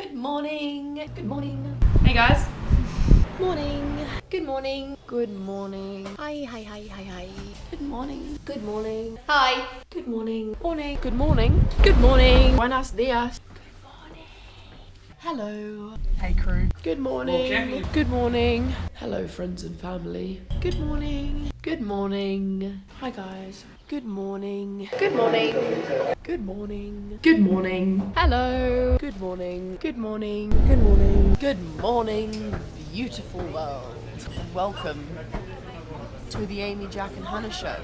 Good morning. Good morning. Hey guys. Morning. Good morning. Good morning. Hi. Good morning. Good morning. Hi. Good morning. Morning. Good morning. Good morning. Buenos dias. Good morning. Hello. Hey crew. Good morning. Good morning. Hello friends and family. Good morning. Good morning. Hi guys. Good morning. Good morning. Good morning. Good morning. Hello. Good morning. Good morning. Good morning. Good morning, beautiful world. Welcome to the Amy, Jack and Hannah show.